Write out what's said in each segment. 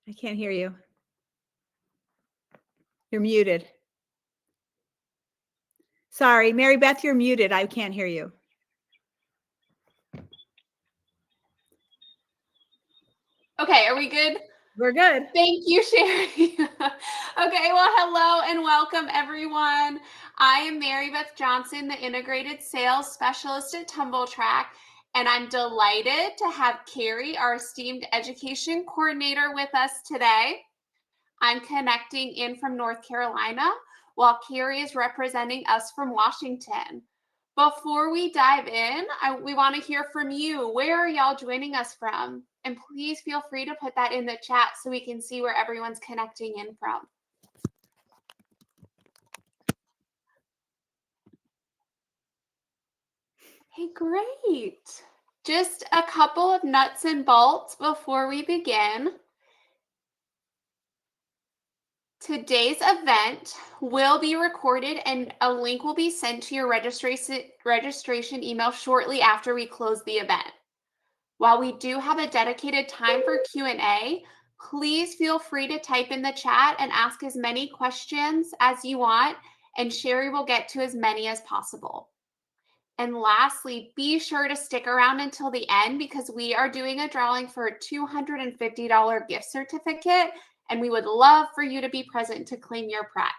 I can't hear you. You're muted. Sorry, Mary Beth, you're muted. I can't hear you. Okay, are we good? We're good. Thank you, Sheri. Okay, well, hello and welcome, everyone. I am Mary Beth Johnson, the Integrated Sales Specialist at Trak, and I'm delighted to have Carrie, our esteemed education coordinator, with us today. I'm connecting in from North Carolina, while Carrie is representing us from Washington. Before we dive in, we want to hear from you. Where are y'all joining us from? And please feel free to put that in the chat so we can see where everyone's connecting in from. Hey, great. Just a couple of nuts and bolts before we begin. Today's event will be recorded and a link will be sent to your registration email shortly after we close the event. While we do have a dedicated time for Q&A, please feel free to type in the chat and ask as many questions as you want, and Sheri will get to as many as possible. And lastly, be sure to stick around until the end because we are doing a drawing for a $250 gift certificate, and we would love for you to be present to claim your prize.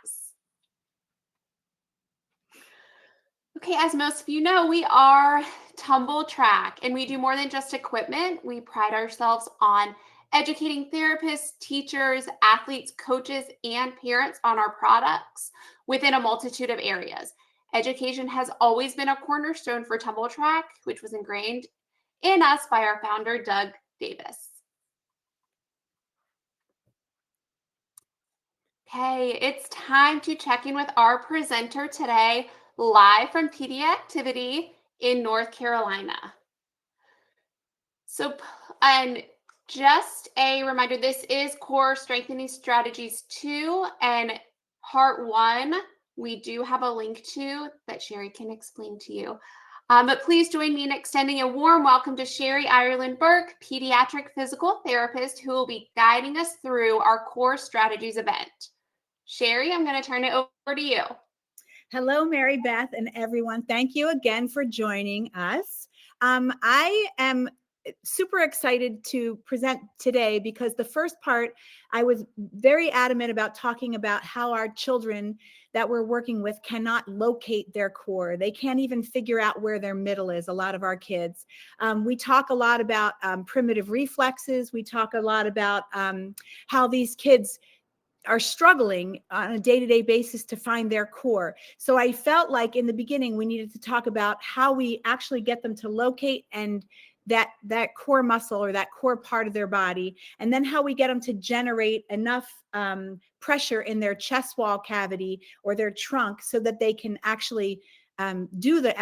Okay, as most of you know, we are Trak, and we do more than just equipment. We pride ourselves on educating therapists, teachers, athletes, coaches, and parents on our products within a multitude of areas. Education has always been a cornerstone for Trak, which was ingrained in us by our founder, Doug Davis. Okay, it's time to check in with our presenter today, live from PD Activity in North Carolina. So, and just a reminder, this is Core Strengthening Strategies 2, and Part 1, we do have a link to that Sheri can explain to you. But please join me in extending a warm welcome to Sheri Ireland-Berk, pediatric physical therapist, who will be guiding us through our Core Strategies event. Sheri, I'm going to turn it over to you. Hello, Mary Beth and everyone. Thank you again for joining us. I am super excited to present today because the first part, I was very adamant about talking about how our children that we're working with cannot locate their core. They can't even figure out where their middle is, a lot of our kids. We talk a lot about primitive reflexes. We talk a lot about how these kids are struggling on a day-to-day basis to find their core. So I felt like in the beginning, we needed to talk about how we actually get them to locate and that core muscle or that core part of their body, and then how we get them to generate enough pressure in their chest wall cavity or their trunk so that they can actually do the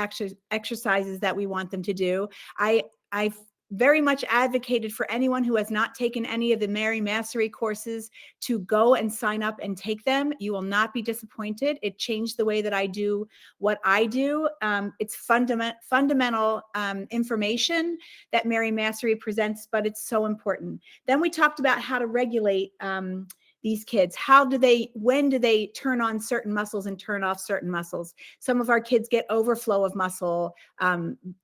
exercises that we want them to do. I've very much advocated for anyone who has not taken any of the Mary Mastery courses to go and sign up and take them. You will not be disappointed. It changed the way that I do what I do. It's fundamental information that Mary Mastery presents, but it's so important. Then we talked about how to regulate these kids. When do they turn on certain muscles and turn off certain muscles? Some of our kids get overflow of muscle.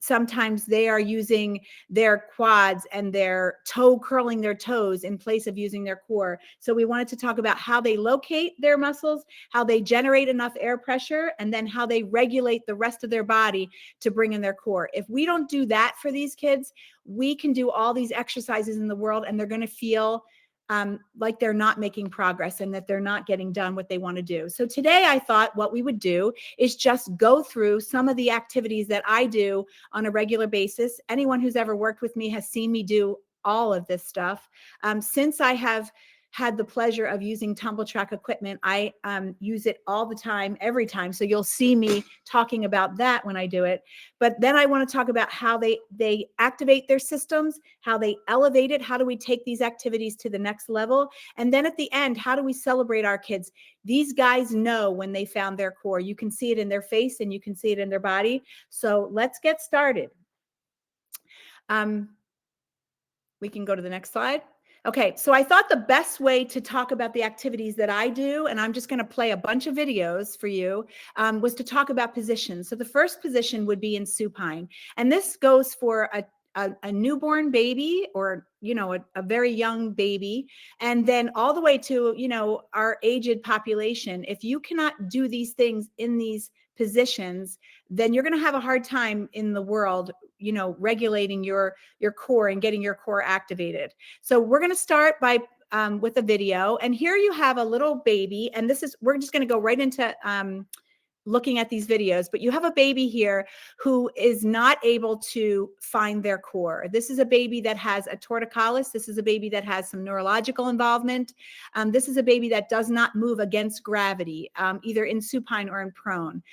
Sometimes they are using their quads and their curling their toes in place of using their core. So we wanted to talk about how they locate their muscles, how they generate enough air pressure, and then how they regulate the rest of their body to bring in their core. If we don't do that for these kids, we can do all these exercises in the world and they're going to feel like they're not making progress and that they're not getting done what they want to do. So today I thought what we would do is just go through some of the activities that I do on a regular basis. Anyone who's ever worked with me has seen me do all of this stuff. Since I have had the pleasure of using Trak equipment, I use it all the time, every time. So you'll see me talking about that when I do it. But then I want to talk about how they activate their systems, how they elevate it. How do we take these activities to the next level? And then at the end, how do we celebrate our kids? These guys know when they found their core. You can see it in their face and you can see it in their body. So let's get started. We can go to the next slide. Okay, so I thought the best way to talk about the activities that I do, and I'm just going to play a bunch of videos for you, was to talk about positions. So the first position would be in supine, and this goes for a newborn baby, or a very young baby, and then all the way to our aged population. If you cannot do these things in these positions, then you're going to have a hard time in the world regulating your core and getting your core activated. So we're going to start by with a video, and here you have a little baby, and we're just going to go right into looking at these videos, but you have a baby here who is not able to find their core. This is a baby that has a torticollis. This is a baby that has some neurological involvement. This is a baby that does not move against gravity, either in supine or in prone.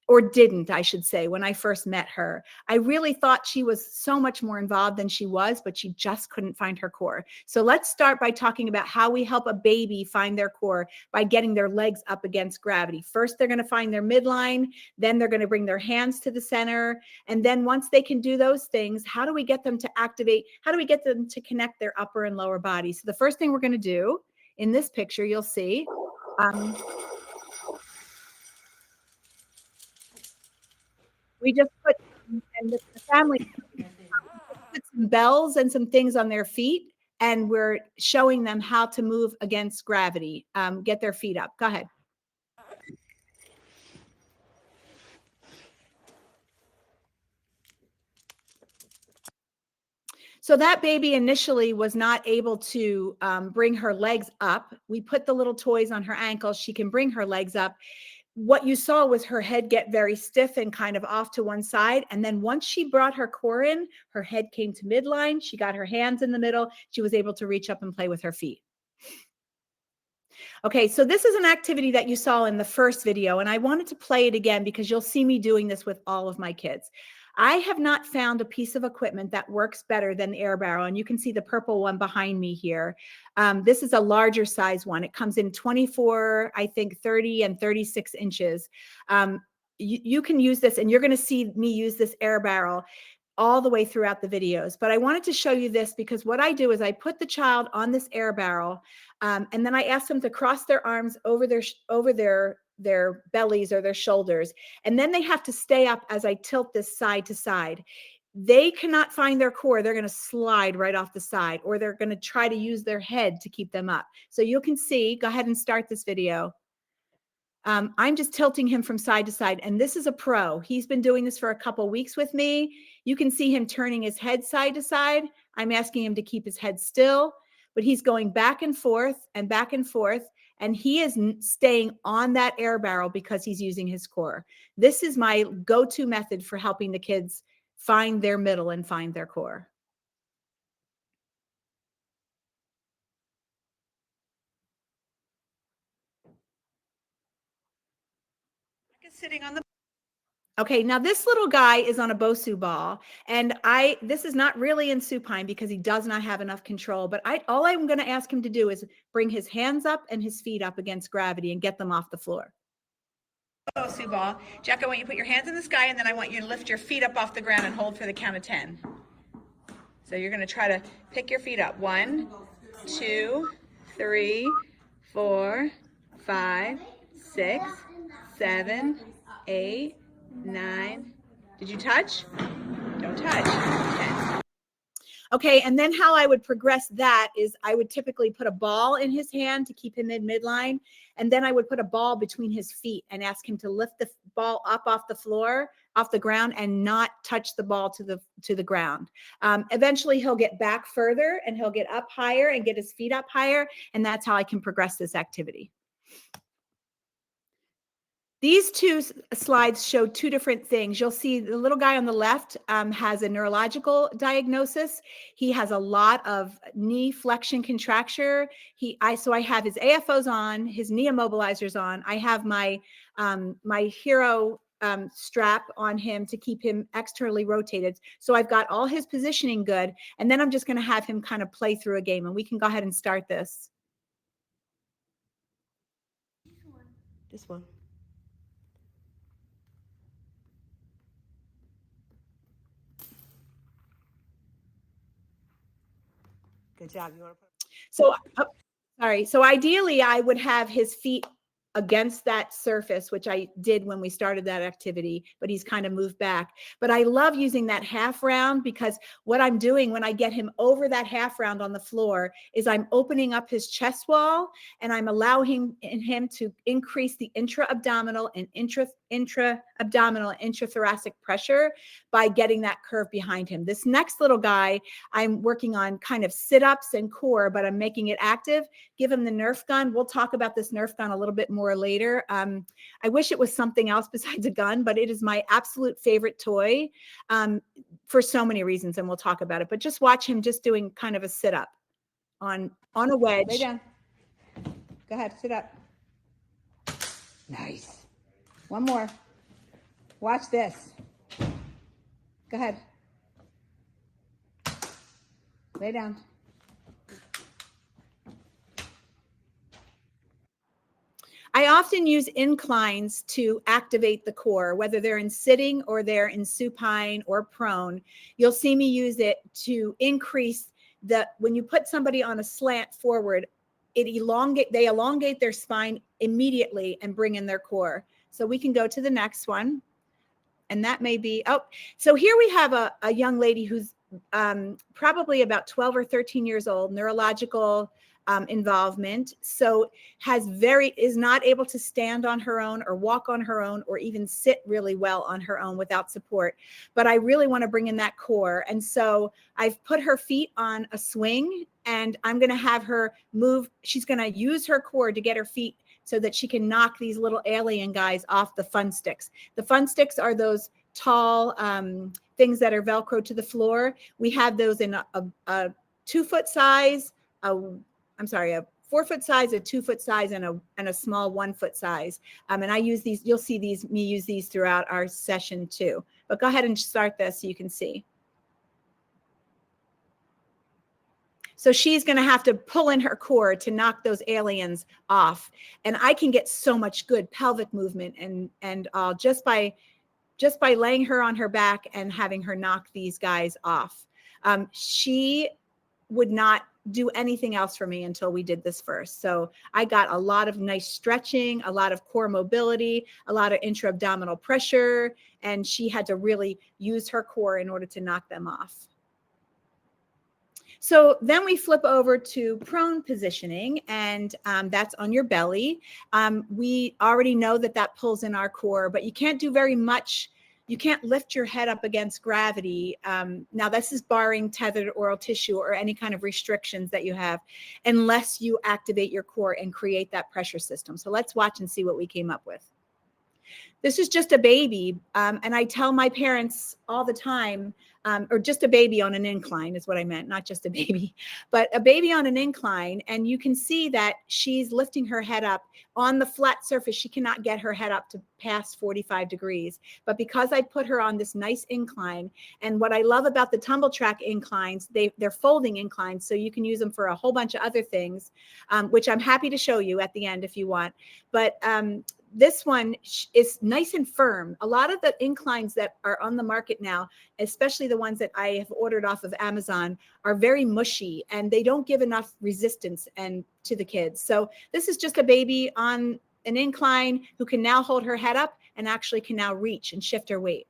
Or didn't, I should say, when I first met her. I really thought she was so much more involved than she was, but she just couldn't find her core. So let's start by talking about how we help a baby find their core by getting their legs up against gravity. First, they're going to find their midline, then they're going to bring their hands to the center. And then once they can do those things, how do we get them to activate? How do we get them to connect their upper and lower body? So the first thing we're going to do in this picture, you'll see, we just put, and the family put some bells and some things on their feet, and we're showing them how to move against gravity, get their feet up. Go ahead. So that baby initially was not able to bring her legs up. We put the little toys on her ankles. She can bring her legs up. What you saw was her head get very stiff and kind of off to one side. And then once she brought her core in, her head came to midline. She got her hands in the middle. She was able to reach up and play with her feet. Okay, so this is an activity that you saw in the first video, and I wanted to play it again because you'll see me doing this with all of my kids. I have not found a piece of equipment that works better than the air barrel, and you can see the purple one behind me here. This is a larger size one. It comes in 24, I think 30 and 36 inches. You can use this, and you're going to see me use this air barrel all the way throughout the videos. But I wanted to show you this because what I do is I put the child on this air barrel, and then I ask them to cross their arms over their bellies or their shoulders. And then they have to stay up as I tilt this side to side. They cannot find their core. They're going to slide right off the side, or they're going to try to use their head to keep them up. So you can see, go ahead and start this video. I'm just tilting him from side to side, and this is a pro. He's been doing this for a couple weeks with me. You can see him turning his head side to side. I'm asking him to keep his head still, but he's going back and forth and back and forth, and he is staying on that air barrel because he's using his core. This is my go-to method for helping the kids find their middle and find their core. Sitting on the Okay, now this little guy is on a Bosu ball, and this is not really in supine because he does not have enough control, but all I'm going to ask him to do is bring his hands up and his feet up against gravity and get them off the floor. Bosu ball. Jack, I want you to put your hands in the sky, and then I want you to lift your feet up off the ground and hold for the count of 10. So you're going to try to pick your feet up. 1, 2, 3, 4, 5, 6, 7, 8, 9. Did you touch? Don't touch. 10. Okay, and then how I would progress that is I would typically put a ball in his hand to keep him in midline, and then I would put a ball between his feet and ask him to lift the ball up off the floor, off the ground, and not touch the ball to the ground. Eventually, he'll get back further, and he'll get up higher and get his feet up higher, and that's how I can progress this activity. These two slides show two different things. You'll see the little guy on the left has a neurological diagnosis. He has a lot of knee flexion contracture. So I have his AFOs on, his knee immobilizers on. I have my hero strap on him to keep him externally rotated. So I've got all his positioning good. And then I'm just going to have him kind of play through a game, and we can go ahead and start this. This one. Good job. So, sorry. So ideally, I would have his feet against that surface, which I did when we started that activity, but he's kind of moved back. But I love using that half round, because what I'm doing when I get him over that half round on the floor is I'm opening up his chest wall, and I'm allowing him to increase the intra-abdominal and intra-abdominal and intrathoracic pressure by getting that curve behind him. This next little guy, I'm working on kind of sit-ups and core, but I'm making it active. Give him the Nerf gun. We'll talk about this Nerf gun a little bit more later. I wish it was something else besides a gun, but it is my absolute favorite toy for so many reasons, and we'll talk about it. But just watch him just doing kind of a sit-up on a wedge. Lay down. Go ahead, sit up. Nice. One more. Watch this. Go ahead. Lay down. I often use inclines to activate the core, whether they're in sitting or they're in supine or prone. You'll see me use it to increase when you put somebody on a slant forward, they elongate their spine immediately and bring in their core. So we can go to the next one. And that may be, so here we have a young lady who's probably about 12 or 13 years old, neurological involvement. So is not able to stand on her own or walk on her own or even sit really well on her own without support. But I really want to bring in that core. And so I've put her feet on a swing, and I'm going to have her move. She's going to use her core to get her feet so that she can knock these little alien guys off the fun sticks. The fun sticks are those tall things that are Velcro to the floor. We have those in a 2-foot size, a 4-foot size, a 2-foot size, and a small 1-foot size. And I use these. You'll see me use these throughout our session too. But go ahead and start this so you can see. So she's going to have to pull in her core to knock those aliens off. And I can get so much good pelvic movement and just by laying her on her back and having her knock these guys off. She would not do anything else for me until we did this first. So I got a lot of nice stretching, a lot of core mobility, a lot of intra-abdominal pressure, and she had to really use her core in order to knock them off. So then we flip over to prone positioning, and that's on your belly. We already know that pulls in our core, but you can't do very much. You can't lift your head up against gravity. Now, this is barring tethered oral tissue or any kind of restrictions that you have, unless you activate your core and create that pressure system. So let's watch and see what we came up with. This is just a baby, and I tell my parents all the time, or just a baby on an incline is what I meant, not just a baby, but a baby on an incline. And you can see that she's lifting her head up on the flat surface. She cannot get her head up to past 45 degrees. But because I put her on this nice incline, and what I love about the Tumble Trak inclines, they're folding inclines, so you can use them for a whole bunch of other things, which I'm happy to show you at the end if you want. But this one is nice and firm. A lot of the inclines that are on the market now, especially the ones that I have ordered off of Amazon, are very mushy and they don't give enough resistance to the kids. So this is just a baby on an incline who can now hold her head up and actually can now reach and shift her weight.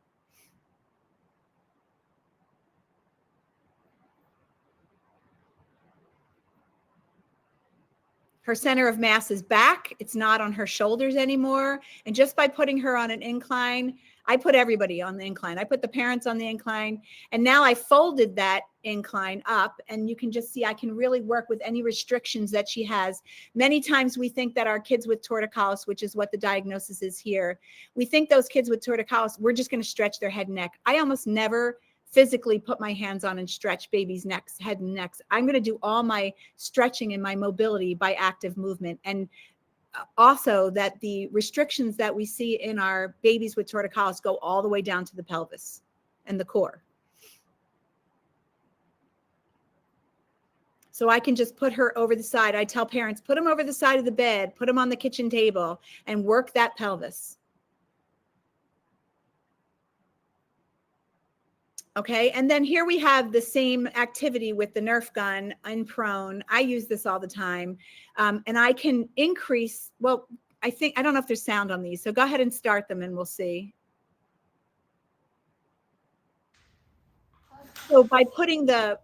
Her center of mass is back. It's not on her shoulders anymore. And just by putting her on an incline, I put everybody on the incline. I put the parents on the incline. And now I folded that incline up, and you can just see I can really work with any restrictions that she has. Many times we think that our kids with torticollis, which is what the diagnosis is here, we think those kids with torticollis, we're just going to stretch their head and neck. I almost never physically put my hands on and stretch babies' necks, head and necks. I'm going to do all my stretching and my mobility by active movement. And also that the restrictions that we see in our babies with torticollis go all the way down to the pelvis and the core. So I can just put her over the side. I tell parents, put them over the side of the bed, put them on the kitchen table, and work that pelvis. Okay, and then here we have the same activity with the Nerf gun in prone. I use this all the time, and I can increase, well, I don't know if there's sound on these, so go ahead and start them and we'll see. So by putting the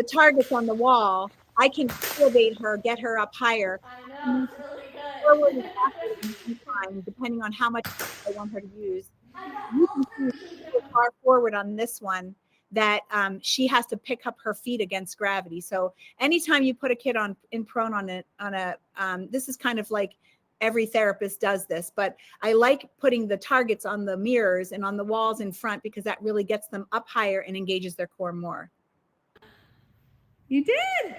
targets on the wall, I can elevate her, get her up higher. I know, it's really good. Forward and backward incline, depending on how much I want her to use. You can see so far forward on this one that she has to pick up her feet against gravity. So anytime you put a kid in prone on a this is kind of like every therapist does this, but I like putting the targets on the mirrors and on the walls in front because that really gets them up higher and engages their core more. You did!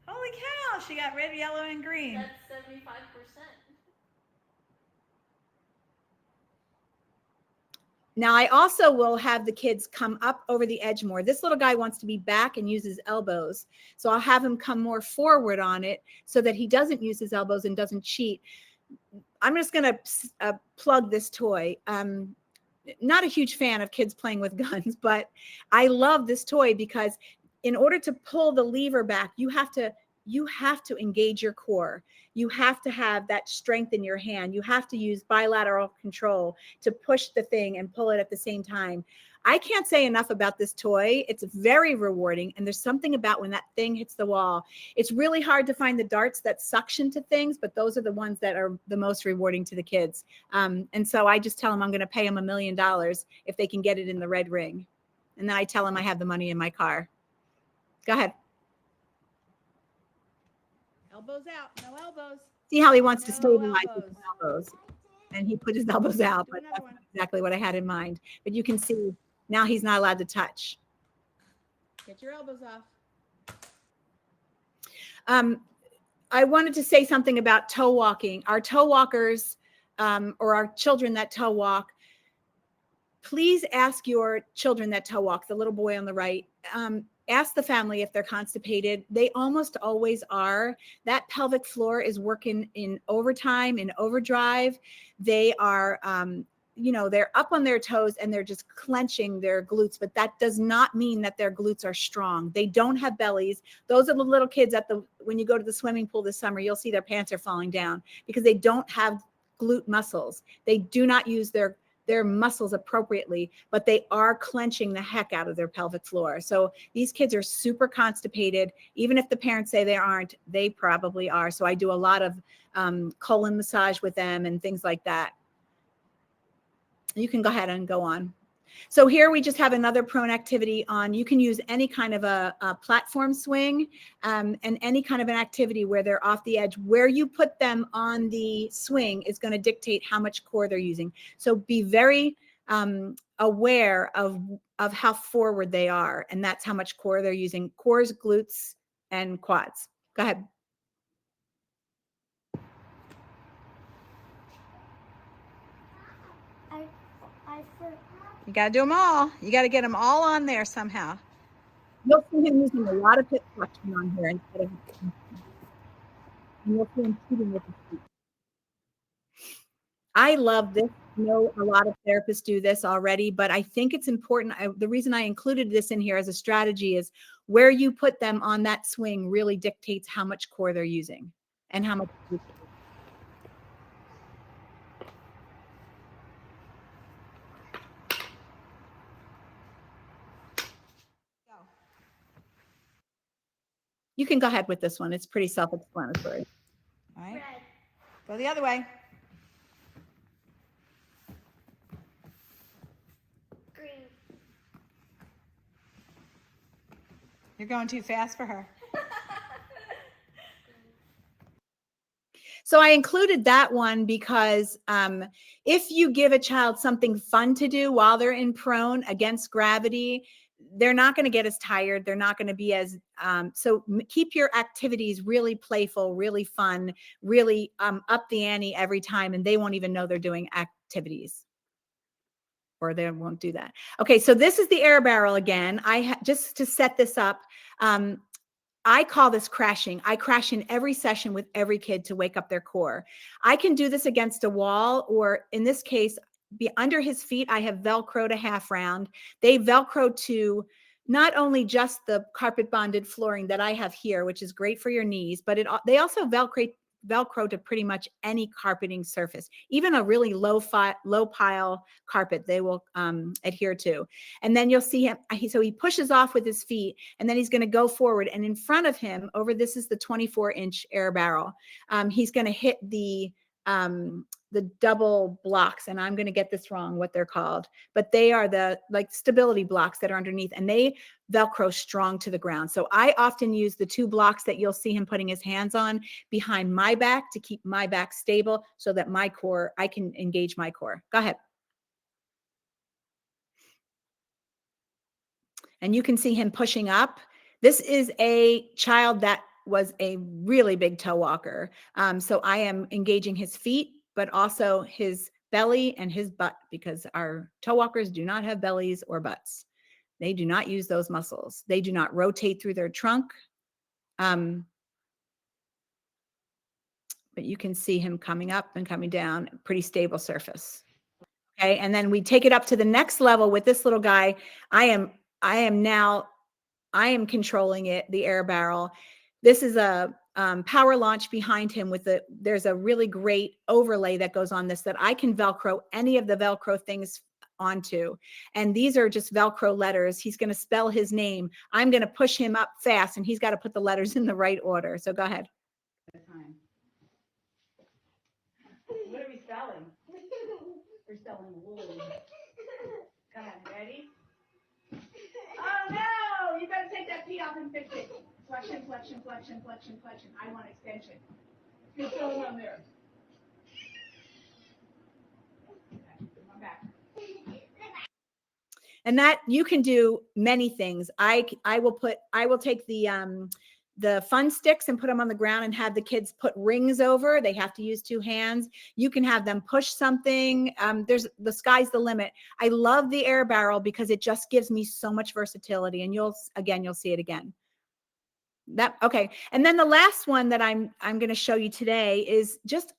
Holy cow, she got red, yellow, and green. That's 75%. Now, I also will have the kids come up over the edge more. This little guy wants to be back and use his elbows. So I'll have him come more forward on it so that he doesn't use his elbows and doesn't cheat. I'm just going to plug this toy. Not a huge fan of kids playing with guns, but I love this toy because in order to pull the lever back, you have to engage your core. You have to have that strength in your hand. You have to use bilateral control to push the thing and pull it at the same time. I can't say enough about this toy. It's very rewarding. And there's something about when that thing hits the wall. It's really hard to find the darts that suction to things, but those are the ones that are the most rewarding to the kids. And so I just tell them I'm going to pay them $1 million if they can get it in the red ring. And then I tell them I have the money in my car. Go ahead. Elbows out, no elbows. See how he wants to No stabilize his elbows. elbows. And he put his elbows out, Do but another that's one. not exactly what I had in mind. But you can see now he's not allowed to touch. Get your elbows off. I wanted to say something about toe walking. Our toe walkers or our children that toe walk, please ask your children that toe walk, the little boy on the right, ask the family if they're constipated. They almost always are. That pelvic floor is working in overtime, in overdrive. They are, they're up on their toes and they're just clenching their glutes, but that does not mean that their glutes are strong. They don't have bellies. Those are the little kids when you go to the swimming pool this summer, you'll see their pants are falling down because they don't have glute muscles. They do not use their muscles appropriately, but they are clenching the heck out of their pelvic floor. So these kids are super constipated. Even if the parents say they aren't, they probably are. So I do a lot of colon massage with them and things like that. You can go ahead and go on. So here we just have another prone activity on, you can use any kind of a platform swing and any kind of an activity where they're off the edge. Where you put them on the swing is going to dictate how much core they're using. So be very aware of how forward they are. And that's how much core they're using. Cores, glutes, and quads. Go ahead. You got to do them all. You got to get them all on there somehow. You'll see him using a lot of hip flexion on here instead of, and you'll see him cheating with his feet. I love this. I know a lot of therapists do this already, but I think it's important. The reason I included this in here as a strategy is where you put them on that swing really dictates how much core they're using and how much. You can go ahead with this one. It's pretty self-explanatory. All right. Red. Go the other way. Green. You're going too fast for her. So I included that one because if you give a child something fun to do while they're in prone against gravity, they're not going to get as tired. They're not going to be as, so keep your activities really playful, really fun, really up the ante every time, and they won't even know they're doing activities. Or they won't do that. Okay, so this is the air barrel again. Just to set this up, I call this crashing. I crash in every session with every kid to wake up their core. I can do this against a wall, or in this case, under his feet, I have Velcroed a half round. They Velcro to not only just the carpet bonded flooring that I have here, which is great for your knees, but they also Velcro to pretty much any carpeting surface, even a really low pile carpet they will adhere to. And then you'll see him, so he pushes off with his feet, and then he's going to go forward, and in front of him, this is the 24-inch air barrel. He's going to hit the double blocks, and I'm going to get this wrong what they're called, but they are the like stability blocks that are underneath, and they Velcro strong to the ground. So I often use the 2 blocks that you'll see him putting his hands on behind my back to keep my back stable so that my core, I can engage my core. Go ahead. And you can see him pushing up. This is a child that was a really big toe walker. So I am engaging his feet, but also his belly and his butt, because our toe walkers do not have bellies or butts. They do not use those muscles. They do not rotate through their trunk. But you can see him coming up and coming down, pretty stable surface. Okay, and then we take it up to the next level with this little guy. I am controlling it, the air barrel. This is a power launch behind him there's a really great overlay that goes on this that I can Velcro any of the Velcro things onto. And these are just Velcro letters. He's going to spell his name. I'm going to push him up fast, and he's got to put the letters in the right order. So go ahead. What are we spelling? We're spelling wool. Come on, ready? Oh no! You better take that P off and fix it. Flexion, flexion, flexion, flexion, flexion. I want extension. What's going on there? Okay, come back. And that you can do many things. I will take the fun sticks and put them on the ground and have the kids put rings over. They have to use 2 hands. You can have them push something. The sky's the limit. I love the air barrel because it just gives me so much versatility. And you'll see it again. Okay. And then the last one that I'm going to show you today is just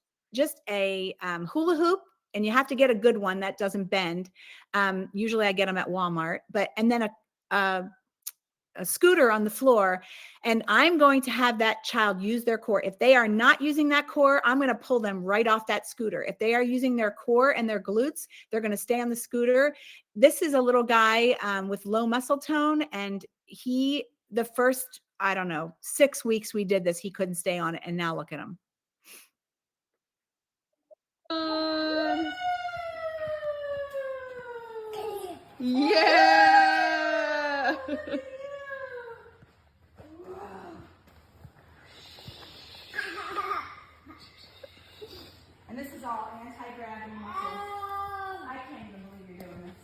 a hula hoop. And you have to get a good one that doesn't bend. Usually I get them at Walmart, and then a scooter on the floor, and I'm going to have that child use their core. If they are not using that core, I'm going to pull them right off that scooter. If they are using their core and their glutes, they're going to stay on the scooter. This is a little guy with low muscle tone, and the first, 6 weeks we did this, he couldn't stay on it, and now look at him. Yeah. And this is all anti-gravity muscles. I can't even believe you're doing this.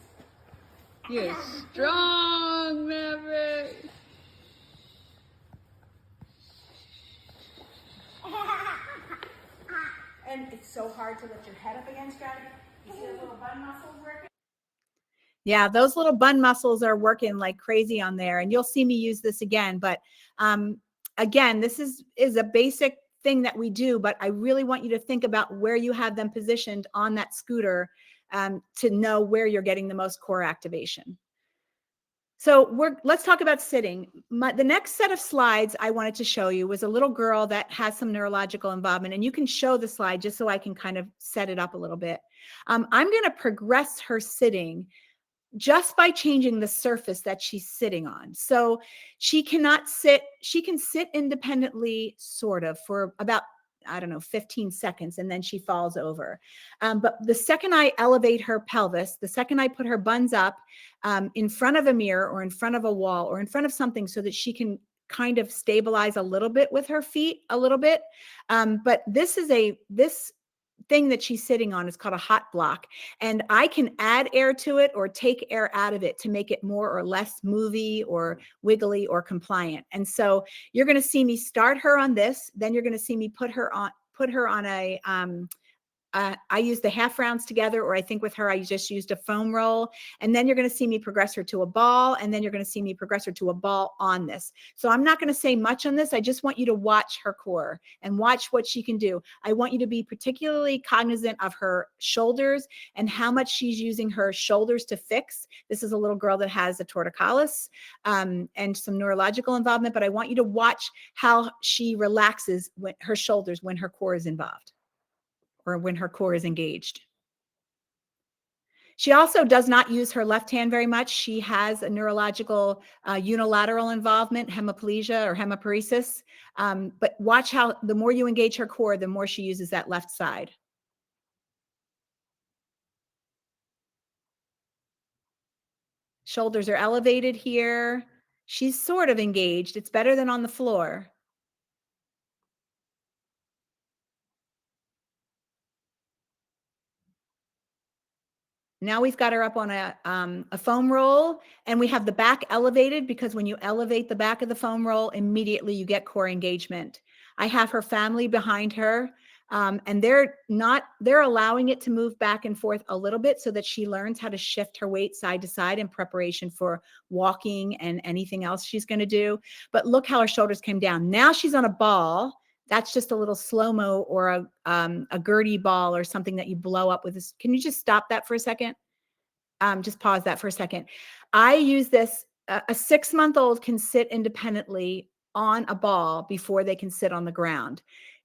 You're strong, Maverick. And it's so hard to lift your head up against gravity. You see the little bun muscles working? Yeah, those little bun muscles are working like crazy on there, and you'll see me use this again. But again, this is a basic thing that we do, but I really want you to think about where you have them positioned on that scooter to know where you're getting the most core activation. So let's talk about sitting. The next set of slides I wanted to show you was a little girl that has some neurological involvement, and you can show the slide just so I can kind of set it up a little bit. I'm going to progress her sitting just by changing the surface that she's sitting on. So she can sit independently sort of for about, 15 seconds, and then she falls over. But the second I elevate her pelvis, the second I put her buns up in front of a mirror or in front of a wall or in front of something so that she can kind of stabilize a little bit with her feet a little bit. But this thing that she's sitting on is called a hot block, and I can add air to it or take air out of it to make it more or less movey or wiggly or compliant. And so you're going to see me start her on this, then you're going to see me put her on I use the half rounds together, or I think with her, I just used a foam roll. And then you're going to see me progress her to a ball. And then you're going to see me progress her to a ball on this. So I'm not going to say much on this. I just want you to watch her core and watch what she can do. I want you to be particularly cognizant of her shoulders and how much she's using her shoulders to fix. This is a little girl that has a torticollis and some neurological involvement, but I want you to watch how she relaxes her shoulders when her core is involved or when her core is engaged. She also does not use her left hand very much. She has a neurological unilateral involvement, hemiplegia or hemiparesis. But watch how the more you engage her core, the more she uses that left side. Shoulders are elevated here. She's sort of engaged. It's better than on the floor. Now we've got her up on a foam roll, and we have the back elevated because when you elevate the back of the foam roll, immediately you get core engagement. I have her family behind her, and they're allowing it to move back and forth a little bit so that she learns how to shift her weight side to side in preparation for walking and anything else she's going to do. But look how her shoulders came down. Now she's on a ball. That's just a little slow-mo or a Gertie ball or something that you blow up with this. Can you just stop that for a second? Just pause that for a second. I use this. A 6-month-old can sit independently on a ball before they can sit on the ground.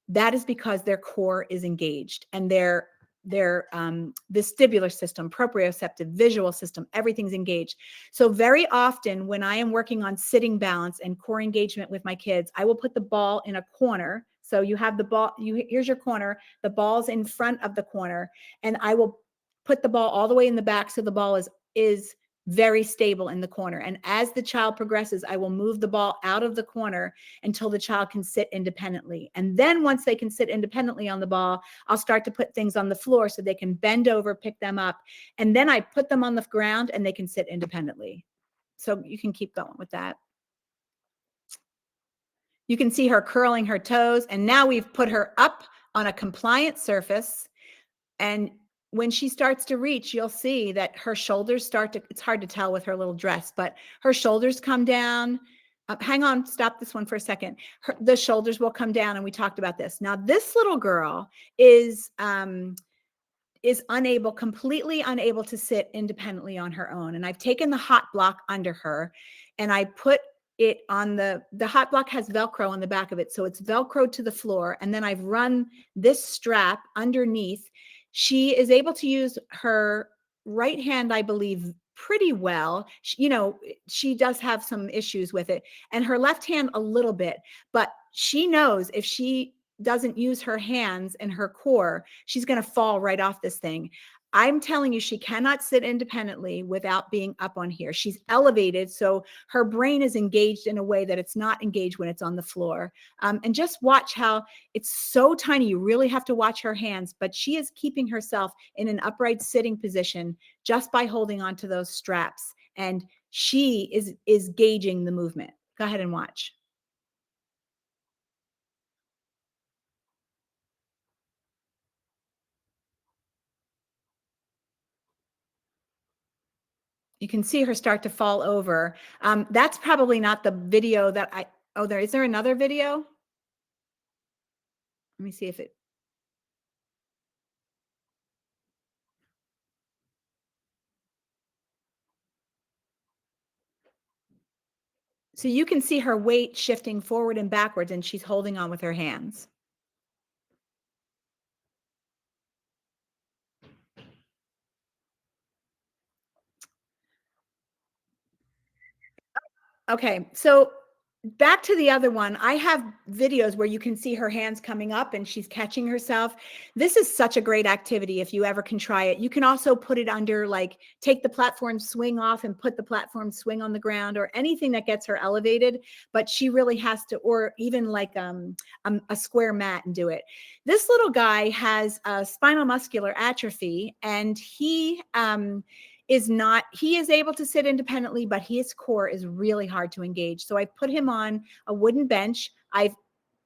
That is because their core is engaged and their vestibular system, proprioceptive, visual system, everything's engaged. So very often when I am working on sitting balance and core engagement with my kids, I will put the ball in a corner. So you have the ball, here's your corner, the ball's in front of the corner, and I will put the ball all the way in the back so the ball is very stable in the corner. And as the child progresses, I will move the ball out of the corner until the child can sit independently. And then once they can sit independently on the ball, I'll start to put things on the floor so they can bend over, pick them up. And then I put them on the ground and they can sit independently. So you can keep going with that. You can see her curling her toes. And now we've put her up on a compliant surface. And when she starts to reach, you'll see that her shoulders start to, it's hard to tell with her little dress, but her shoulders come down. Hang on, stop this one for a second. The shoulders will come down, and we talked about this. Now, this little girl is completely unable to sit independently on her own. And I've taken the hot block under her, and I put it on the hot block has Velcro on the back of it. So it's Velcro to the floor. And then I've run this strap underneath. She is able to use her right hand, I believe, pretty well. She does have some issues with it, and her left hand a little bit, but she knows if she doesn't use her hands and her core, she's going to fall right off this thing. I'm telling you, she cannot sit independently without being up on here. She's elevated, so her brain is engaged in a way that it's not engaged when it's on the floor. And just watch how it's so tiny. You really have to watch her hands, but she is keeping herself in an upright sitting position just by holding onto those straps. And she is gauging the movement. Go ahead and watch. You can see her start to fall over. That's probably not the video that is there another video? Let me see if it. So you can see her weight shifting forward and backwards, and she's holding on with her hands. Okay, so back to the other one. I have videos where you can see her hands coming up and she's catching herself. This is such a great activity if you ever can try it. You can also put it under, like, take the platform swing off and put the platform swing on the ground or anything that gets her elevated, but she really has to, or even like a square mat and do it. This little guy has a spinal muscular atrophy, and he is able to sit independently, but his core is really hard to engage. So I put him on a wooden bench. I've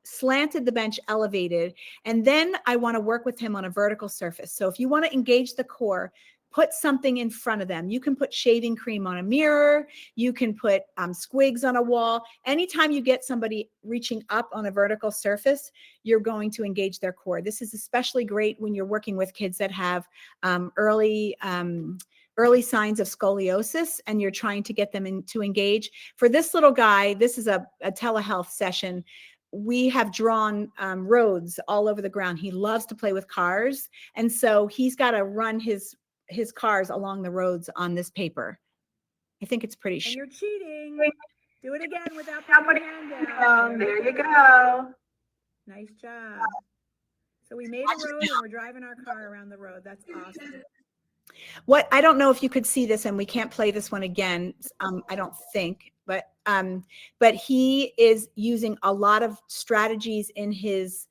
slanted the bench, elevated, and then I want to work with him on a vertical surface. So if you want to engage the core, put something in front of them. You can put shaving cream on a mirror. You can put squigs on a wall. Anytime you get somebody reaching up on a vertical surface, you're going to engage their core. This is especially great when you're working with kids that have early signs of scoliosis and you're trying to get them to engage. For this little guy, this is a telehealth session. We have drawn roads all over the ground. He loves to play with cars. And so he's got to run his cars along the roads on this paper. I think it's pretty. And you're cheating. Do it again without putting your hand down. There you go. Nice job. So we made a road and we're driving our car around the road. That's awesome. What, I don't know if you could see this, and we can't play this one again. I don't think, but he is using a lot of strategies in his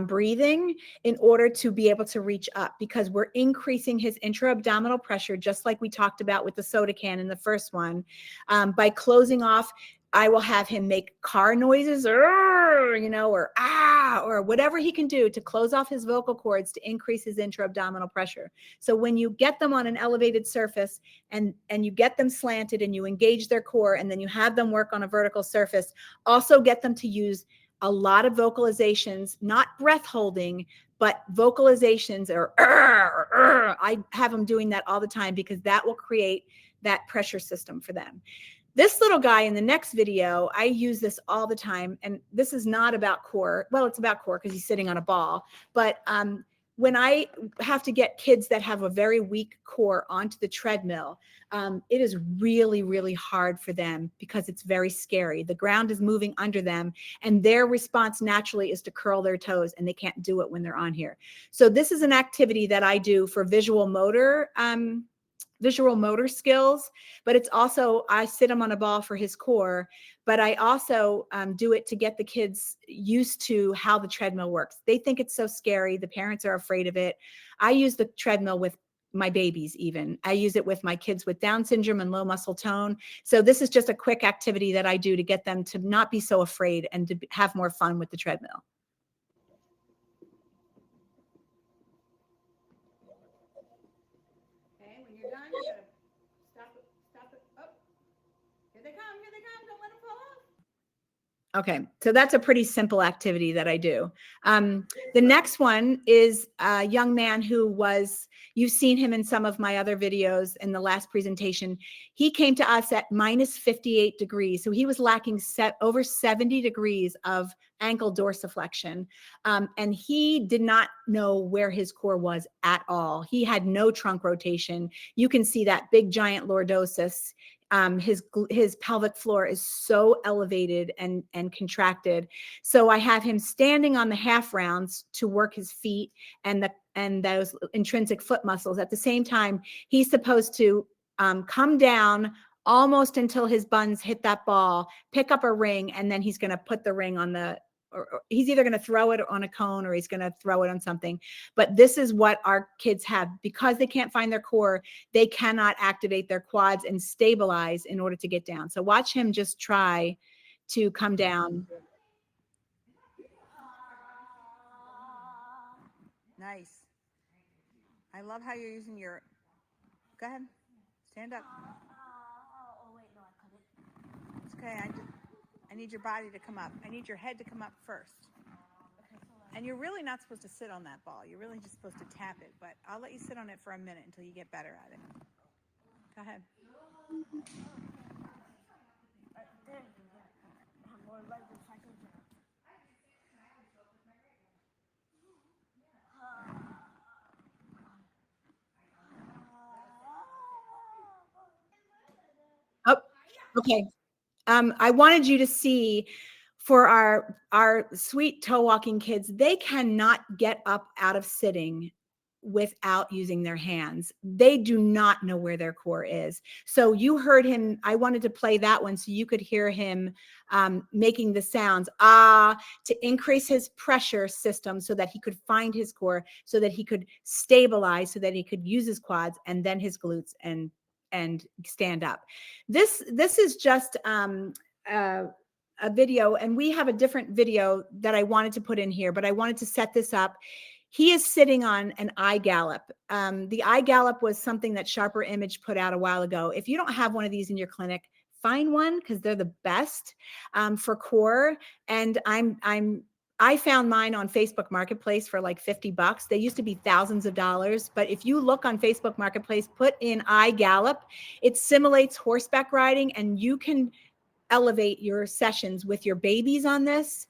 breathing in order to be able to reach up, because we're increasing his intra-abdominal pressure, just like we talked about with the soda can in the first one. By closing off, I will have him make car noises, or, you know, or ah, or whatever he can do to close off his vocal cords to increase his intra-abdominal pressure. So when you get them on an elevated surface and you get them slanted and you engage their core, and then you have them work on a vertical surface, also get them to use a lot of vocalizations, not breath holding, but vocalizations, or I have them doing that all the time, because that will create that pressure system for them. This little guy in the next video, I use this all the time. And this is not about core. Well, it's about core because he's sitting on a ball. But when I have to get kids that have a very weak core onto the treadmill, it is really, really hard for them because it's very scary. The ground is moving under them, and their response naturally is to curl their toes, and they can't do it when they're on here. So this is an activity that I do for visual motor skills, but it's also, I sit him on a ball for his core, but I also do it to get the kids used to how the treadmill works. They think it's so scary. The parents are afraid of it. I use the treadmill with my babies even. I use it with my kids with Down syndrome and low muscle tone. So this is just a quick activity that I do to get them to not be so afraid and to have more fun with the treadmill. Okay, when you're done, you gotta stop it. Oh, here they come, don't let them fall off. Okay, so that's a pretty simple activity that I do. The next one is a young man who was, you've seen him in some of my other videos in the last presentation. He came to us at minus 58 degrees. So he was lacking over 70 degrees of ankle dorsiflexion. And he did not know where his core was at all. He had no trunk rotation. You can see that big giant lordosis. His pelvic floor is so elevated and contracted. So I have him standing on the half rounds to work his feet and those intrinsic foot muscles. At the same time, he's supposed to come down almost until his buns hit that ball, pick up a ring, and then he's going to put the ring on the, or he's either going to throw it on a cone or he's going to throw it on something. But this is what our kids have. Because they can't find their core, they cannot activate their quads and stabilize in order to get down. So watch him just try to come down. Nice. I love how you're using your, go ahead, stand up. Oh, wait, no, I couldn't. It's okay. I need your body to come up. I need your head to come up first. And you're really not supposed to sit on that ball. You're really just supposed to tap it. But I'll let you sit on it for a minute until you get better at it. Go ahead. There you go. I'm more like the second jump. Oh, okay. I wanted you to see, for our sweet toe walking kids, they cannot get up out of sitting without using their hands. They do not know where their core is. So you heard him, I wanted to play that one so you could hear him making the sounds, ah, to increase his pressure system so that he could find his core, so that he could stabilize, so that he could use his quads and then his glutes and stand up. This is just a video, and we have a different video that I wanted to put in here, but I wanted to set this up. He is sitting on an eye gallop. The eye gallop was something that Sharper Image put out a while ago. If you don't have one of these in your clinic, find one, because they're the best for core. And I found mine on Facebook Marketplace for like $50. They used to be thousands of dollars, but if you look on Facebook Marketplace, put in eye gallop, it simulates horseback riding, and you can elevate your sessions with your babies on this.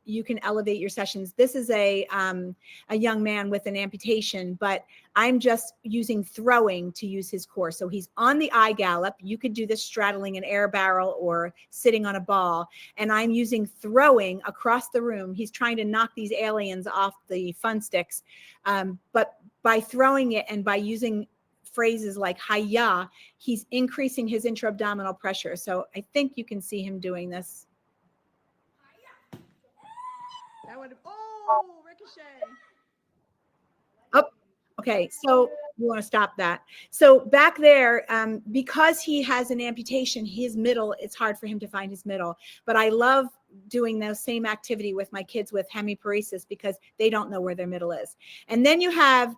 You can elevate your sessions. This is a young man with an amputation, but I'm just using throwing to use his core. So he's on the eye gallop. You could do this straddling an air barrel or sitting on a ball. And I'm using throwing across the room. He's trying to knock these aliens off the fun sticks. But by throwing it and by using phrases like "hiya," he's increasing his intra-abdominal pressure. So I think you can see him doing this. That would, oh, ricochet. Oh, okay. So you want to stop that. So back there, because he has an amputation, his middle, it's hard for him to find his middle. But I love doing those same activity with my kids with hemiparesis, because they don't know where their middle is. And then you have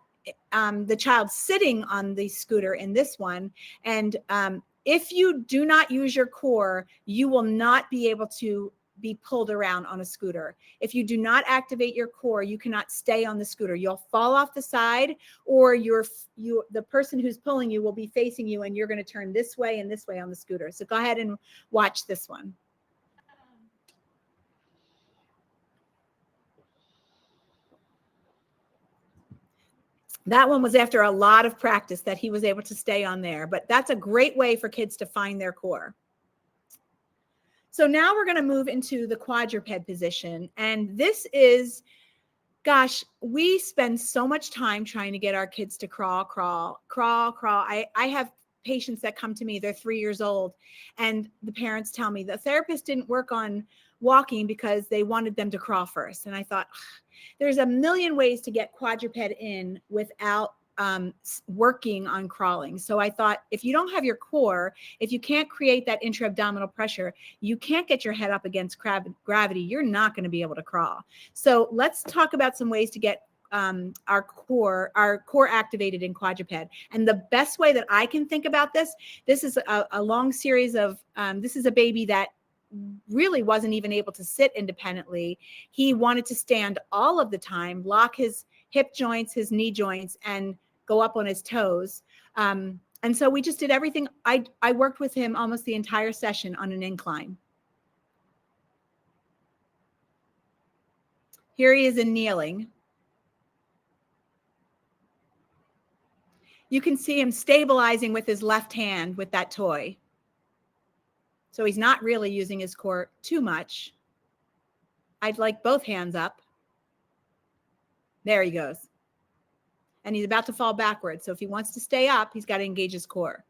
the child sitting on the scooter in this one. And if you do not use your core, you will not be able to be pulled around on a scooter. If you do not activate your core, you cannot stay on the scooter. You'll fall off the side, or the person who's pulling you will be facing you, and you're going to turn this way and this way on the scooter. So go ahead and watch this one. That one was after a lot of practice that he was able to stay on there, but that's a great way for kids to find their core. So now we're going to move into the quadruped position. And this is, gosh, we spend so much time trying to get our kids to crawl, crawl, crawl, crawl. I have patients that come to me, they're 3 years old, and the parents tell me the therapist didn't work on walking because they wanted them to crawl first. And I thought, there's a million ways to get quadruped in without working on crawling. So I thought, if you don't have your core, if you can't create that intra-abdominal pressure, you can't get your head up against gravity, you're not going to be able to crawl. So let's talk about some ways to get our core activated in quadruped. And the best way that I can think about this is a long series of, this is a baby that really wasn't even able to sit independently. He wanted to stand all of the time, lock his hip joints, his knee joints, and go up on his toes. And so we just did everything. I worked with him almost the entire session on an incline. Here he is in kneeling. You can see him stabilizing with his left hand with that toy. So he's not really using his core too much. I'd like both hands up. There he goes. And he's about to fall backwards. So if he wants to stay up, he's got to engage his core.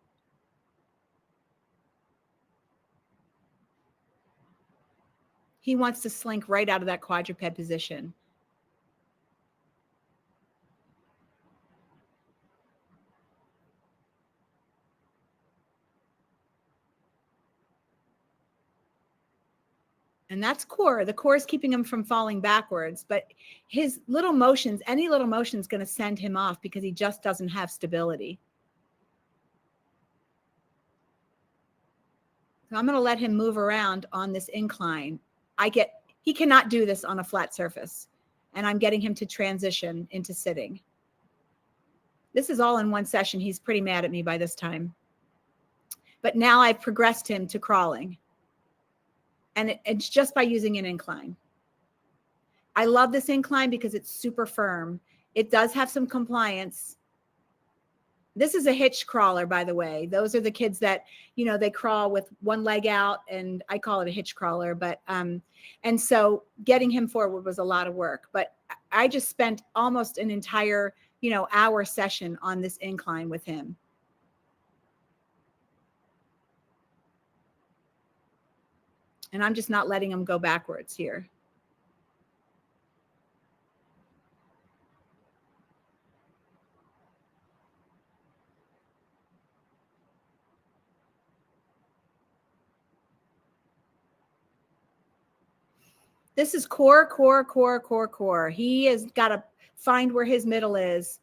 He wants to slink right out of that quadruped position. And that's core. The core is keeping him from falling backwards, but his little motions, any little motion is going to send him off because he just doesn't have stability. So I'm going to let him move around on this incline. He cannot do this on a flat surface, and I'm getting him to transition into sitting. This is all in one session. He's pretty mad at me by this time. But now I've progressed him to crawling. And it's just by using an incline. I love this incline because it's super firm. It does have some compliance. This is a hitch crawler, by the way. Those are the kids that, they crawl with one leg out, and I call it a hitch crawler. But, and so getting him forward was a lot of work. But I just spent almost an entire, hour session on this incline with him. And I'm just not letting him go backwards here. This is core, core, core, core, core. He has got to find where his middle is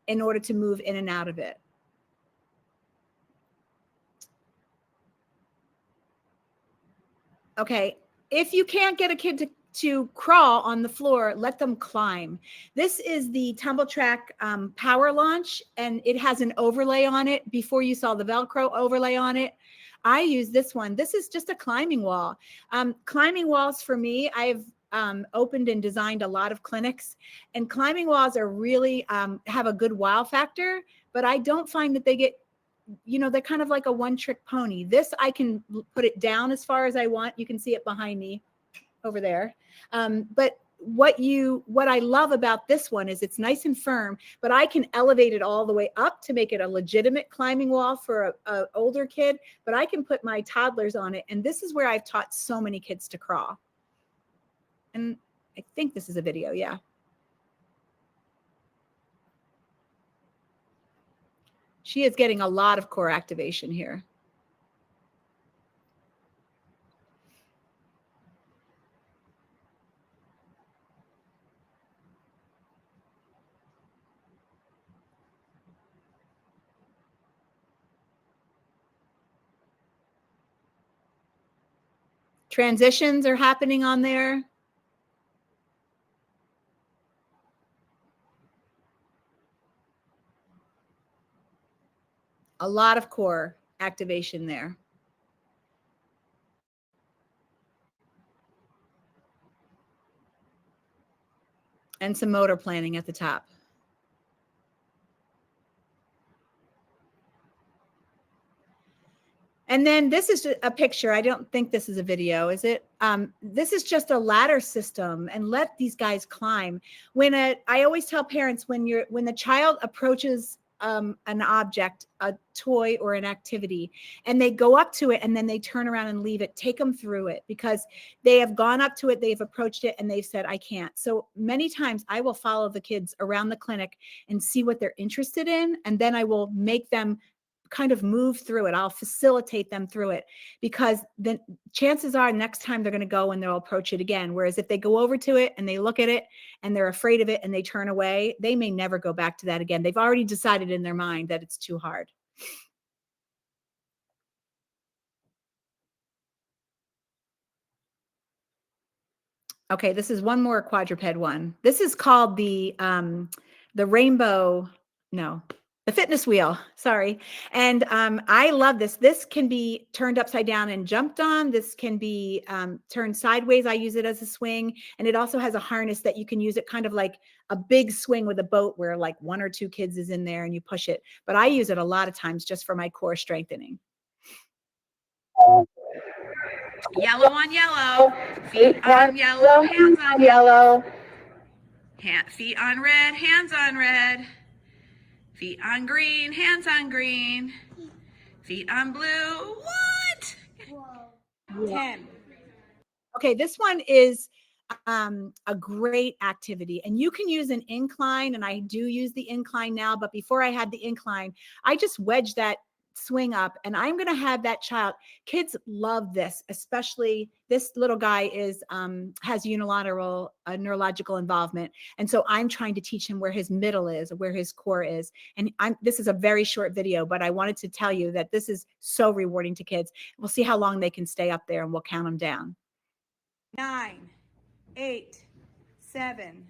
in order to move in and out of it. Okay, if you can't get a kid to crawl on the floor, let them climb. This is the Tumble Trak power launch, and it has an overlay on it. Before you saw the Velcro overlay on it. I use this one. This is just a climbing wall. Climbing walls for me, I've opened and designed a lot of clinics, and climbing walls are really have a good wow factor, but I don't find that they get, you know, they're kind of like a one-trick pony. This, I can put it down as far as I want. You can see it behind me over there. But what I love about this one is it's nice and firm, but I can elevate it all the way up to make it a legitimate climbing wall for a older kid, but I can put my toddlers on it. And this is where I've taught so many kids to crawl. And I think this is a video, yeah. She is getting a lot of core activation here. Transitions are happening on there. A lot of core activation there. And some motor planning at the top. And then this is a picture. I don't think this is a video, is it? This is just a ladder system, and let these guys climb. I always tell parents, when the child approaches an object, a toy or an activity, and they go up to it and then they turn around and leave it, take them through it, because they have gone up to it, they've approached it, and they've said, I can't. So many times I will follow the kids around the clinic and see what they're interested in, and then I will make them kind of move through it. I'll facilitate them through it, because then chances are next time they're going to go and they'll approach it again. Whereas if they go over to it and they look at it and they're afraid of it and they turn away, they may never go back to that again. They've already decided in their mind that it's too hard. Okay, this is one more quadruped one. This is called the rainbow, no, the fitness wheel, sorry. And I love this. This can be turned upside down and jumped on. This can be turned sideways. I use it as a swing. And it also has a harness that you can use it kind of like a big swing with a boat, where like 1 or 2 kids is in there and you push it. But I use it a lot of times just for my core strengthening. Yellow on yellow, feet on yellow, hands on yellow. Feet on red, hands on red. Feet on green, hands on green. Feet on blue. What? Whoa. 10. Okay, this one is a great activity, and you can use an incline, and I do use the incline now, but before I had the incline, I just wedged that swing up, and I'm going to have that child. Kids love this, especially this little guy has unilateral neurological involvement, and so I'm trying to teach him where his middle is, where his core is. And this is a very short video, but I wanted to tell you that this is so rewarding to kids. We'll see how long they can stay up there, and we'll count them down. 9, 8, 7.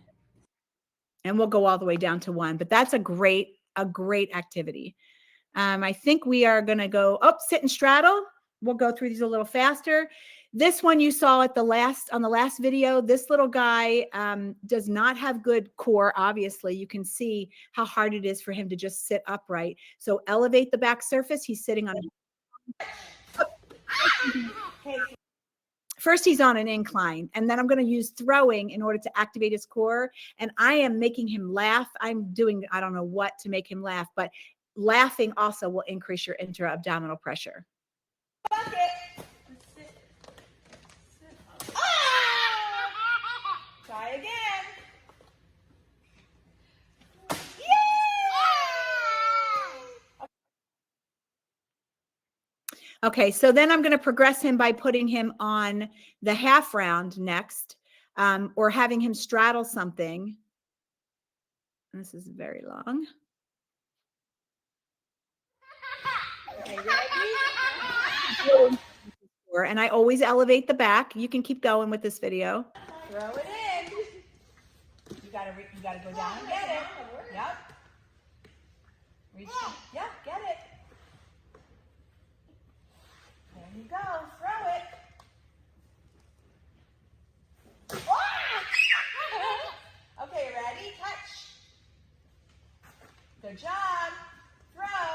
And we'll go all the way down to 1, but that's a great activity. I think we are going to go sit and straddle. We'll go through these a little faster. This one you saw on the last video. This little guy does not have good core. Obviously, you can see how hard it is for him to just sit upright. So elevate the back surface. He's sitting on First, he's on an incline, and then I'm going to use throwing in order to activate his core. And I am making him laugh. I'm doing, I don't know what to make him laugh, but laughing also will increase your intra-abdominal pressure. Try again. Okay, so then I'm going to progress him by putting him on the half round next. or having him straddle something. This is very long. Okay, ready? And I always elevate the back. You can keep going with this video. Throw it in. You gotta go down and get it. Yep. Reach down. Yeah, get it. There you go. Throw it. Ah! Okay, ready? Touch. Good job. Throw.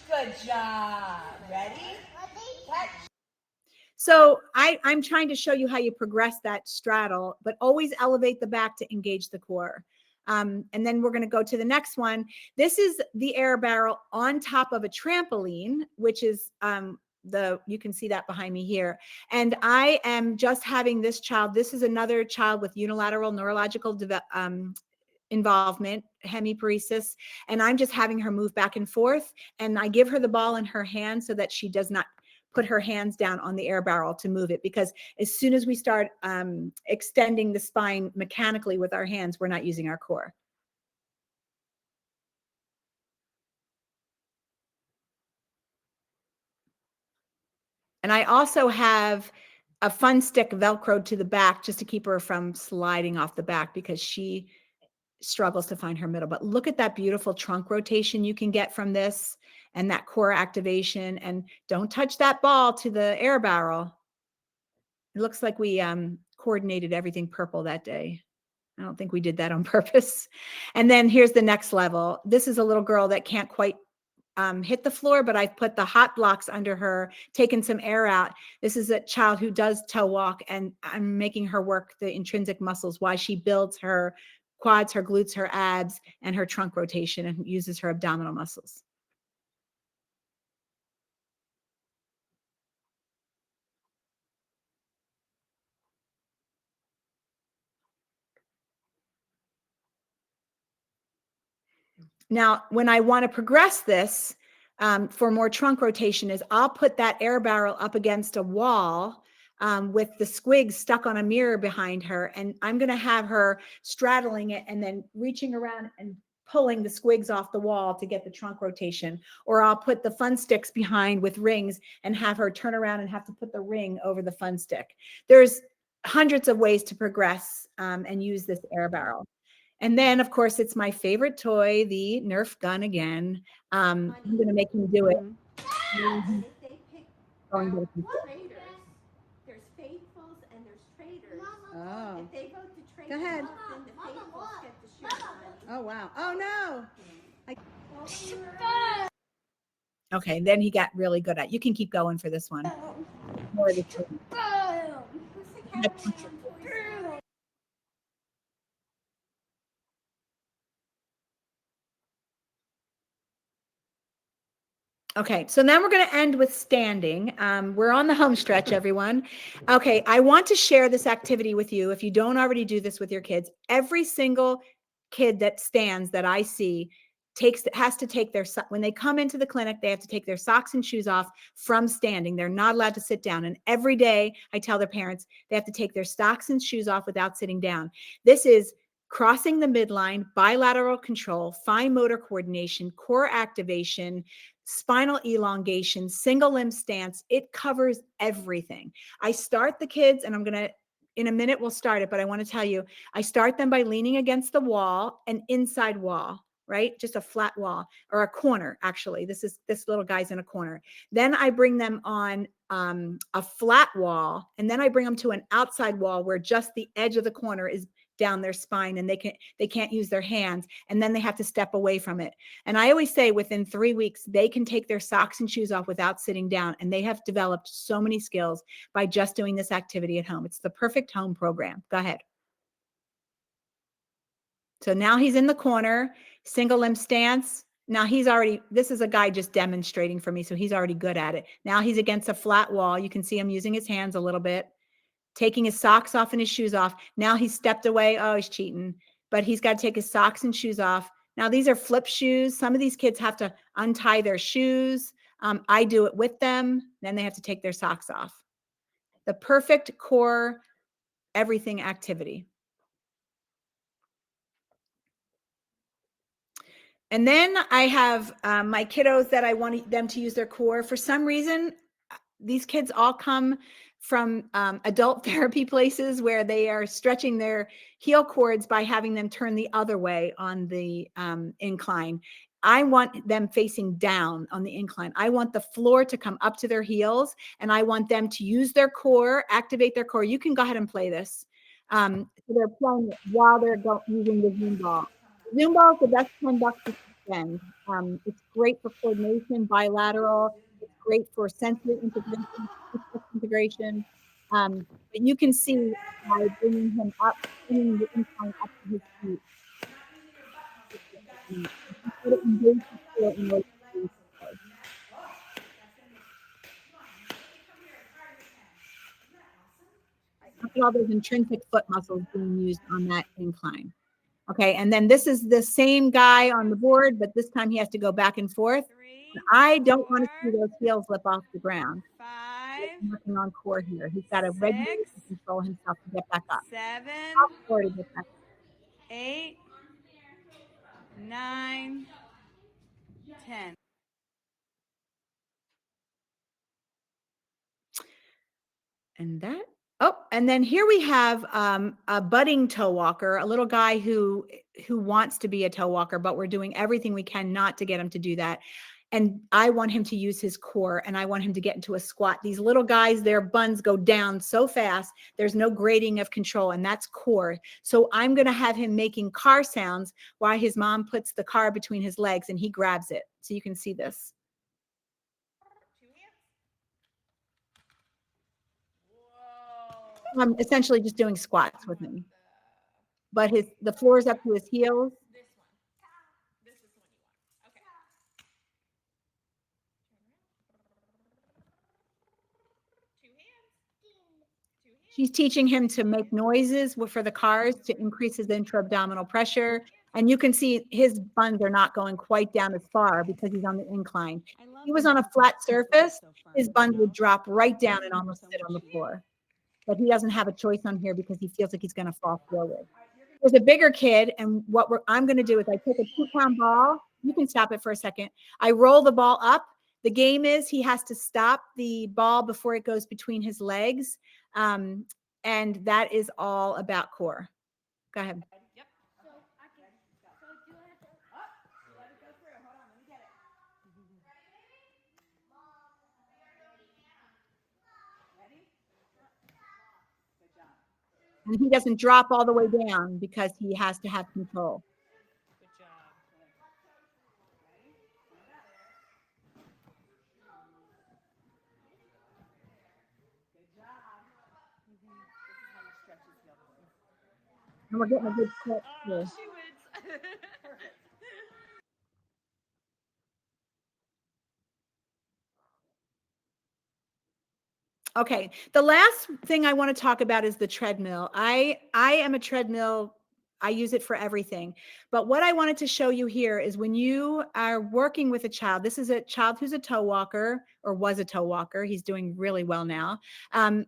Good job. Ready? Touch. So I'm trying to show you how you progress that straddle, but always elevate the back to engage the core. And then we're going to go to the next one. This is the air barrel on top of a trampoline, which is you can see that behind me here. And I am just having this child. This is another child with unilateral neurological involvement, hemiparesis, and I'm just having her move back and forth. And I give her the ball in her hand so that she does not put her hands down on the air barrel to move it, because as soon as we start extending the spine mechanically with our hands, we're not using our core. And I also have a fun stick velcroed to the back just to keep her from sliding off the back, because she struggles to find her middle. But look at that beautiful trunk rotation you can get from this, and that core activation. And don't touch that ball to the air barrel. It looks like we coordinated everything purple that day. I don't think we did that on purpose. And then here's the next level. This is a little girl that can't quite hit the floor, but I've put the hot blocks under her, taken some air out. This is a child who does toe walk, and I'm making her work the intrinsic muscles while she builds her quads, her glutes, her abs, and her trunk rotation, and uses her abdominal muscles. Now, when I want to progress this for more trunk rotation, is I'll put that air barrel up against a wall with the squigs stuck on a mirror behind her. And I'm going to have her straddling it and then reaching around and pulling the squigs off the wall to get the trunk rotation. Or I'll put the fun sticks behind with rings and have her turn around and have to put the ring over the fun stick. There's hundreds of ways to progress and use this air barrel. And then, of course, it's my favorite toy, the Nerf gun again. I'm going to make him do it. And if they pick Going out to- traitors, there's faithfuls and there's traitors. Oh, If they vote to traitor, Go ahead. then the faithfuls get the share money. oh, wow. Oh, no. Okay, then he got really good at it. You can keep going for this one. More of the toy. Who's the cameraman on Toy Story? Okay, so now we're going to end with standing. We're on the home stretch, everyone. Okay, I want to share this activity with you. If you don't already do this with your kids, every single kid that stands that I see has to take when they come into the clinic, they have to take their socks and shoes off from standing. They're not allowed to sit down. And every day I tell their parents they have to take their socks and shoes off without sitting down. This is crossing the midline, bilateral control, fine motor coordination, core activation, spinal elongation, single limb stance. It covers everything. I start the kids, and in a minute we'll start it, but I want to tell you, I start them by leaning against the wall, an inside wall, right? Just a flat wall, or a corner. Actually, this little guy's in a corner. Then I bring them on a flat wall, and then I bring them to an outside wall where just the edge of the corner is down their spine, and they can't use their hands, and then they have to step away from it. And I always say within 3 weeks, they can take their socks and shoes off without sitting down, and they have developed so many skills by just doing this activity at home. It's the perfect home program. Go ahead. So now he's in the corner, single limb stance. Now this is a guy just demonstrating for me, so he's already good at it. Now he's against a flat wall. You can see him using his hands a little bit, taking his socks off and his shoes off. Now he's stepped away. Oh, he's cheating, but he's got to take his socks and shoes off. Now these are flip shoes. Some of these kids have to untie their shoes. I do it with them. Then they have to take their socks off. The perfect core everything activity. And then I have my kiddos that I want them to use their core. For some reason, these kids all come from adult therapy places where they are stretching their heel cords by having them turn the other way on the incline. I want them facing down on the incline. I want the floor to come up to their heels, and I want them to use their core, activate their core. You can go ahead and play this. So they're playing it while they're using the Zoom ball. Zoom ball is the best $10 to spend. It's great for coordination, bilateral. It's great for sensory integration. But you can see by bringing him up, bringing the incline up to his feet. Look at all those intrinsic foot muscles being used on that incline. Okay, and then this is the same guy on the board, but this time he has to go back and forth. I don't want to see those heels slip off the ground. 5, I'm working on core here. He's got to regulate and control himself to get back up. 7, Core to get back up. 8, 9, 10. And that, oh, and then here we have a budding toe walker, a little guy who wants to be a toe walker, but we're doing everything we can not to get him to do that. And I want him to use his core, and I want him to get into a squat. These little guys, their buns go down so fast, there's no grading of control, and that's core. So I'm going to have him making car sounds while his mom puts the car between his legs and he grabs it. So you can see this. I'm essentially just doing squats with him. But the floor is up to his heels. This one. This is the one you want. Okay. Two hands. She's teaching him to make noises for the cars to increase his intra-abdominal pressure. And you can see his buns are not going quite down as far because he's on the incline. If he was on a flat surface, his buns would drop right down and almost sit on the floor. But he doesn't have a choice on here because he feels like he's going to fall forward. There's a bigger kid, and what I'm going to do is I take a 2-pound ball. You can stop it for a second. I roll the ball up. The game is he has to stop the ball before it goes between his legs. And that is all about core. Go ahead. Yep. And he doesn't drop all the way down because he has to have control. Good job. And we're getting a good stretch here. She wins. Okay, the last thing I want to talk about is the treadmill. I am a treadmill. I use it for everything. But what I wanted to show you here is when you are working with a child, this is a child who's a toe walker or was a toe walker. He's doing really well now. I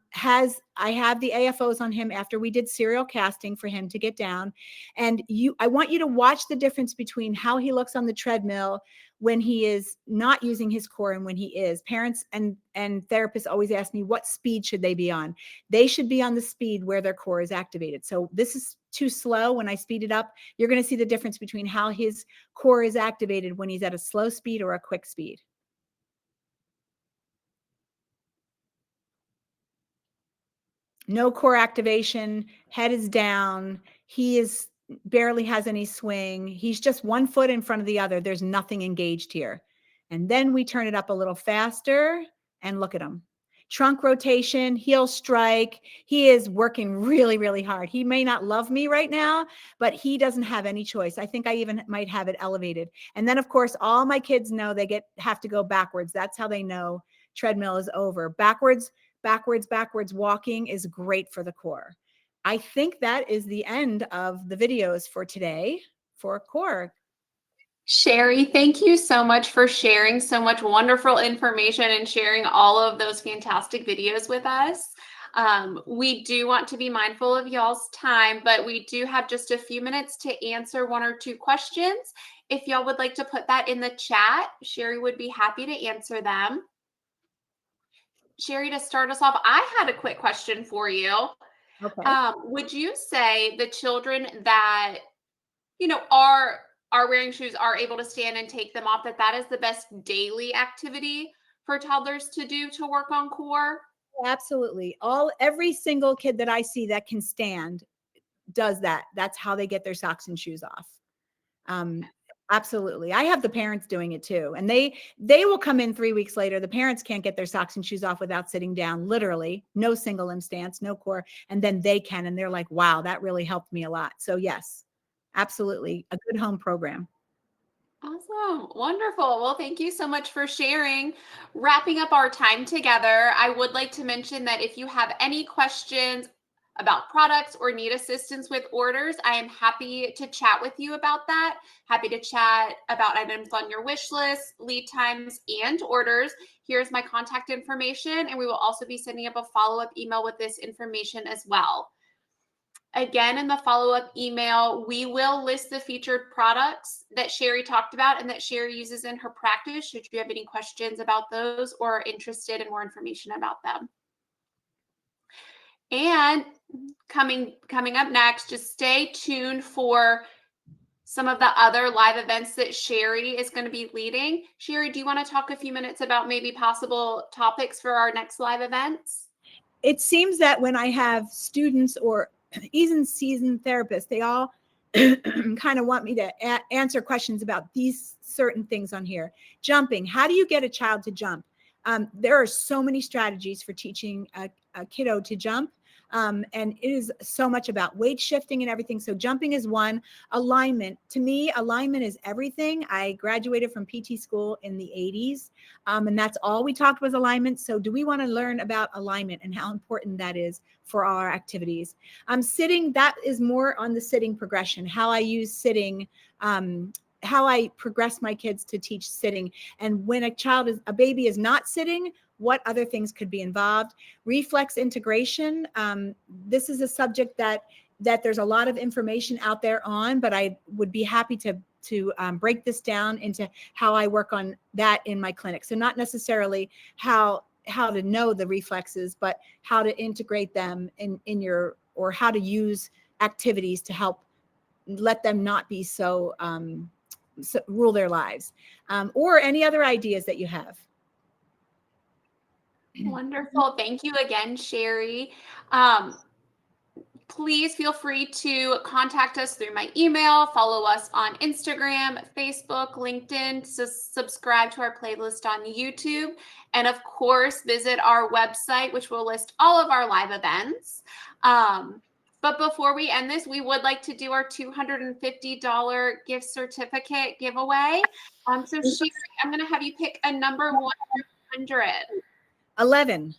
have the AFOs on him after we did serial casting for him to get down. And I want you to watch the difference between how he looks on the treadmill when he is not using his core and when he is. Parents and therapists always ask me, what speed should they be on? They should be on the speed where their core is activated. So this is too slow. When I speed it up, you're going to see the difference between how his core is activated when he's at a slow speed or a quick speed. No core activation, head is down. He barely has any swing. He's just one foot in front of the other. There's nothing engaged here. And then we turn it up a little faster and look at him. Trunk rotation, heel strike. He is working really, really hard. He may not love me right now, but he doesn't have any choice. I think I even might have it elevated. And then, of course, all my kids know they have to go backwards. That's how they know treadmill is over. Backwards walking is great for the core. I think that is the end of the videos for today for core. Sheri, thank you so much for sharing so much wonderful information and sharing all of those fantastic videos with us. We do want to be mindful of y'all's time, but we do have just a few minutes to answer 1 or 2 questions. If y'all would like to put that in the chat, Sheri would be happy to answer them. Sheri, to start us off, I had a quick question for you. Okay. Would you say the children that, are wearing shoes, are able to stand and take them off, that is the best daily activity for toddlers to do to work on core? Absolutely. Every single kid that I see that can stand does that. That's how they get their socks and shoes off. Absolutely. I have the parents doing it too. And they will come in 3 weeks later. The parents can't get their socks and shoes off without sitting down, literally, no single limb stance, no core. And then they can, and they're like, wow, that really helped me a lot. So yes, absolutely. A good home program. Awesome. Wonderful. Well, thank you so much for sharing. Wrapping up our time together, I would like to mention that if you have any questions about products or need assistance with orders, I am happy to chat with you about that. Happy to chat about items on your wish list, lead times, and orders. Here's my contact information, and we will also be sending up a follow-up email with this information as well. Again, in the follow-up email, we will list the featured products that Sheri talked about and that Sheri uses in her practice, should you have any questions about those or are interested in more information about them. And coming up next, just stay tuned for some of the other live events that Sheri is going to be leading. Sheri, do you want to talk a few minutes about maybe possible topics for our next live events? It seems that when I have students or even seasoned therapists, they all kind of want me to answer questions about these certain things on here. Jumping. How do you get a child to jump? There are so many strategies for teaching a kiddo to jump. And it is so much about weight shifting and everything. So jumping is one. Alignment. To me, alignment is everything. I graduated from PT school in the 80s. And that's all we talked was alignment. So do we want to learn about alignment and how important that is for all our activities? Sitting, that is more on the sitting progression, how I use sitting, how I progress my kids to teach sitting. And when a baby is not sitting, what other things could be involved? Reflex integration. This is a subject that there's a lot of information out there on, but I would be happy to break this down into how I work on that in my clinic. So not necessarily how to know the reflexes, but how to integrate them or how to use activities to help let them not be so rule their lives, or any other ideas that you have. Wonderful. Thank you again, Sheri. Please feel free to contact us through my email, follow us on Instagram, Facebook, LinkedIn, subscribe to our playlist on YouTube, and of course, visit our website, which will list all of our live events. But before we end this, we would like to do our $250 gift certificate giveaway. So Sheri, I'm going to have you pick a number 1 through 100. 11.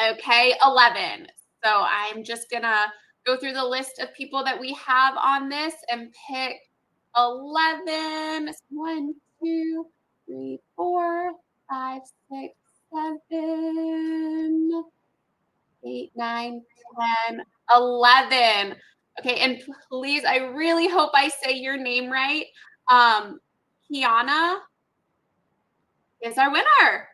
Okay, 11. So I'm just going to go through the list of people that we have on this and pick 11. 1, 2, 3, 4, 5, 6, 7, 8, 9, 10, 11. Okay, and please, I really hope I say your name right. Kiana is our winner.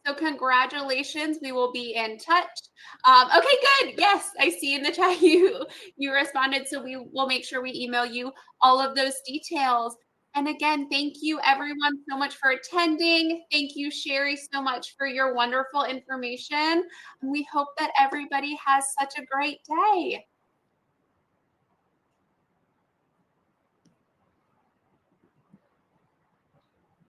So congratulations. We will be in touch. Okay, good. Yes, I see in the chat you responded. So we will make sure we email you all of those details. And again, thank you everyone so much for attending. Thank you, Sheri, so much for your wonderful information. And we hope that everybody has such a great day.